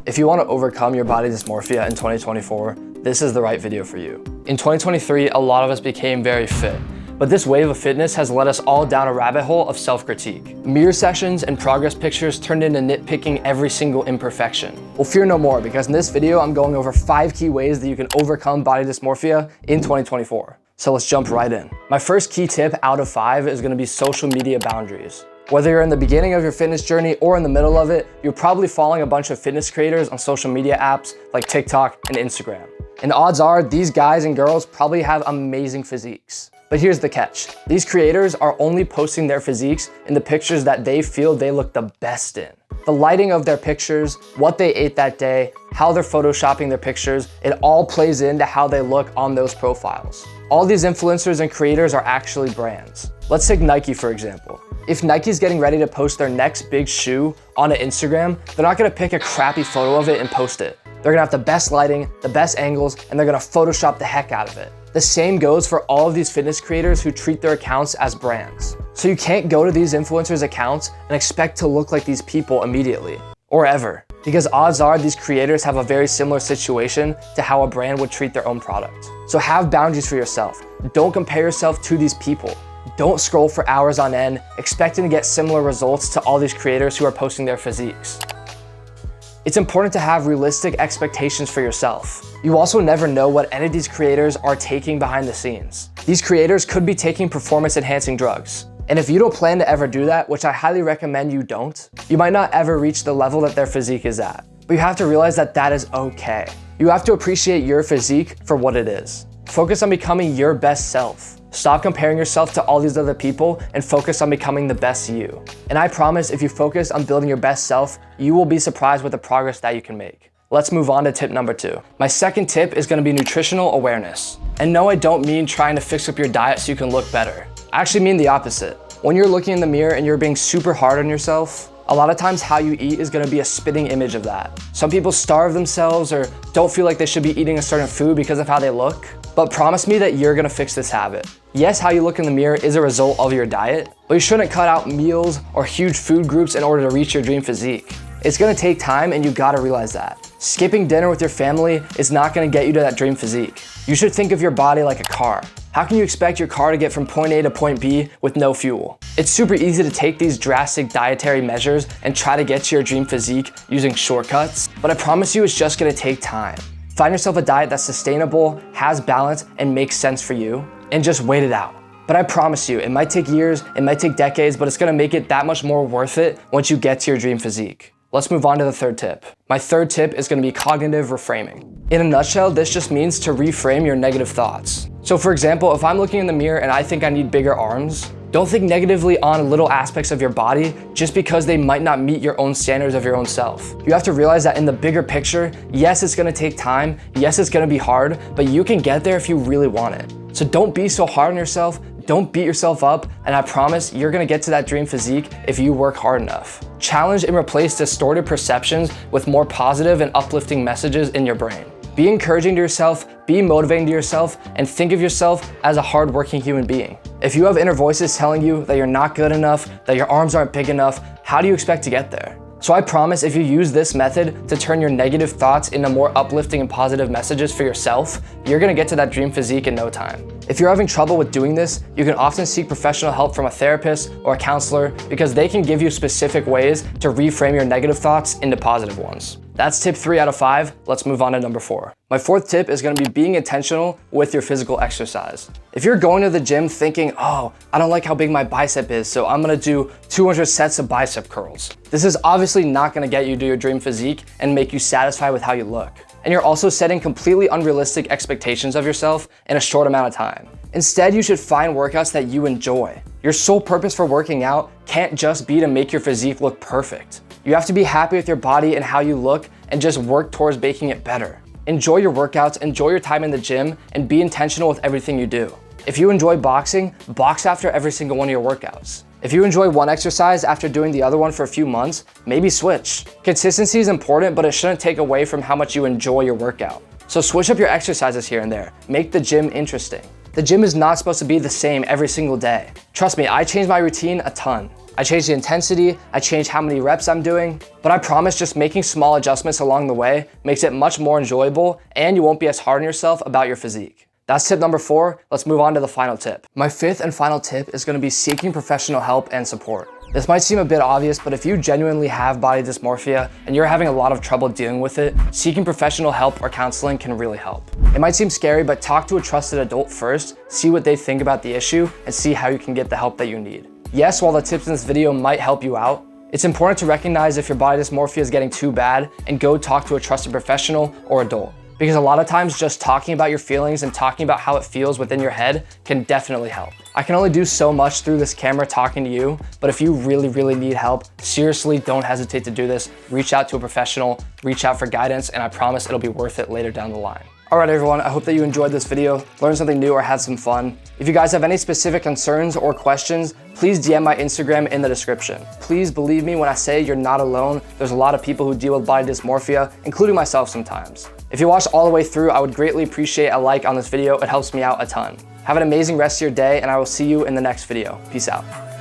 If you want to overcome your body dysmorphia in 2024, this is the right video for you. In 2023, a lot of us became very fit, but this wave of fitness has led us all down a rabbit hole of self-critique. Mirror sessions and progress pictures turned into nitpicking every single imperfection. Well, fear no more, because in this video, I'm going over 5 key ways that you can overcome body dysmorphia in 2024. So let's jump right in. My first key tip out of 5 is gonna be social media boundaries. Whether you're in the beginning of your fitness journey or in the middle of it, you're probably following a bunch of fitness creators on social media apps like TikTok and Instagram. And odds are these guys and girls probably have amazing physiques. But here's the catch. These creators are only posting their physiques in the pictures that they feel they look the best in. The lighting of their pictures, what they ate that day, how they're photoshopping their pictures, it all plays into how they look on those profiles. All these influencers and creators are actually brands. Let's take Nike for example. If Nike's getting ready to post their next big shoe on an Instagram, they're not gonna pick a crappy photo of it and post it. They're gonna have the best lighting, the best angles, and they're gonna Photoshop the heck out of it. The same goes for all of these fitness creators who treat their accounts as brands. So you can't go to these influencers' accounts and expect to look like these people immediately, or ever, because odds are these creators have a very similar situation to how a brand would treat their own product. So have boundaries for yourself. Don't compare yourself to these people. Don't scroll for hours on end, expecting to get similar results to all these creators who are posting their physiques. It's important to have realistic expectations for yourself. You also never know what any of these creators are taking behind the scenes. These creators could be taking performance-enhancing drugs. And if you don't plan to ever do that, which I highly recommend you don't, you might not ever reach the level that their physique is at. But you have to realize that that is okay. You have to appreciate your physique for what it is. Focus on becoming your best self. Stop comparing yourself to all these other people and focus on becoming the best you. And I promise if you focus on building your best self, you will be surprised with the progress that you can make. Let's move on to tip number 2. My second tip is gonna be nutritional awareness. And no, I don't mean trying to fix up your diet so you can look better. I actually mean the opposite. When you're looking in the mirror and you're being super hard on yourself, a lot of times how you eat is gonna be a spitting image of that. Some people starve themselves or don't feel like they should be eating a certain food because of how they look. But promise me that you're gonna fix this habit. Yes, how you look in the mirror is a result of your diet, but you shouldn't cut out meals or huge food groups in order to reach your dream physique. It's gonna take time and you gotta realize that. Skipping dinner with your family is not gonna get you to that dream physique. You should think of your body like a car. How can you expect your car to get from point A to point B with no fuel? It's super easy to take these drastic dietary measures and try to get to your dream physique using shortcuts, but I promise you it's just gonna take time. Find yourself a diet that's sustainable, has balance, and makes sense for you, and just wait it out. But I promise you, it might take years, it might take decades, but it's gonna make it that much more worth it once you get to your dream physique. Let's move on to the third tip. My third tip is gonna be cognitive reframing. In a nutshell, this just means to reframe your negative thoughts. So for example, if I'm looking in the mirror and I think I need bigger arms, don't think negatively on little aspects of your body just because they might not meet your own standards of your own self. You have to realize that in the bigger picture, yes, it's gonna take time, yes, it's gonna be hard, but you can get there if you really want it. So don't be so hard on yourself, don't beat yourself up, and I promise you're gonna get to that dream physique if you work hard enough. Challenge and replace distorted perceptions with more positive and uplifting messages in your brain. Be encouraging to yourself, be motivating to yourself, and think of yourself as a hardworking human being. If you have inner voices telling you that you're not good enough, that your arms aren't big enough, how do you expect to get there? So I promise if you use this method to turn your negative thoughts into more uplifting and positive messages for yourself, you're gonna get to that dream physique in no time. If you're having trouble with doing this, you can often seek professional help from a therapist or a counselor because they can give you specific ways to reframe your negative thoughts into positive ones. That's tip 3 out of 5. Let's move on to number 4. My fourth tip is gonna be being intentional with your physical exercise. If you're going to the gym thinking, oh, I don't like how big my bicep is, so I'm gonna do 200 sets of bicep curls. This is obviously not gonna get you to your dream physique and make you satisfied with how you look. And you're also setting completely unrealistic expectations of yourself in a short amount of time. Instead, you should find workouts that you enjoy. Your sole purpose for working out can't just be to make your physique look perfect. You have to be happy with your body and how you look and just work towards making it better. Enjoy your workouts, enjoy your time in the gym, and be intentional with everything you do. If you enjoy boxing, box after every single one of your workouts. If you enjoy one exercise after doing the other one for a few months, maybe switch. Consistency is important, but it shouldn't take away from how much you enjoy your workout. So switch up your exercises here and there. Make the gym interesting. The gym is not supposed to be the same every single day. Trust me, I changed my routine a ton. I change the intensity, I change how many reps I'm doing, but I promise just making small adjustments along the way makes it much more enjoyable and you won't be as hard on yourself about your physique. That's tip number 4. Let's move on to the final tip. My 5th and final tip is gonna be seeking professional help and support. This might seem a bit obvious, but if you genuinely have body dysmorphia and you're having a lot of trouble dealing with it, seeking professional help or counseling can really help. It might seem scary, but talk to a trusted adult first, see what they think about the issue, and see how you can get the help that you need. Yes, while the tips in this video might help you out, it's important to recognize if your body dysmorphia is getting too bad and go talk to a trusted professional or adult. Because a lot of times just talking about your feelings and talking about how it feels within your head can definitely help. I can only do so much through this camera talking to you, but if you really need help, seriously don't hesitate to do this. Reach out to a professional, reach out for guidance, and I promise it'll be worth it later down the line. All right, everyone, I hope that you enjoyed this video, learned something new or had some fun. If you guys have any specific concerns or questions, please DM my Instagram in the description. Please believe me when I say you're not alone. There's a lot of people who deal with body dysmorphia, including myself sometimes. If you watched all the way through, I would greatly appreciate a like on this video. It helps me out a ton. Have an amazing rest of your day, and I will see you in the next video. Peace out.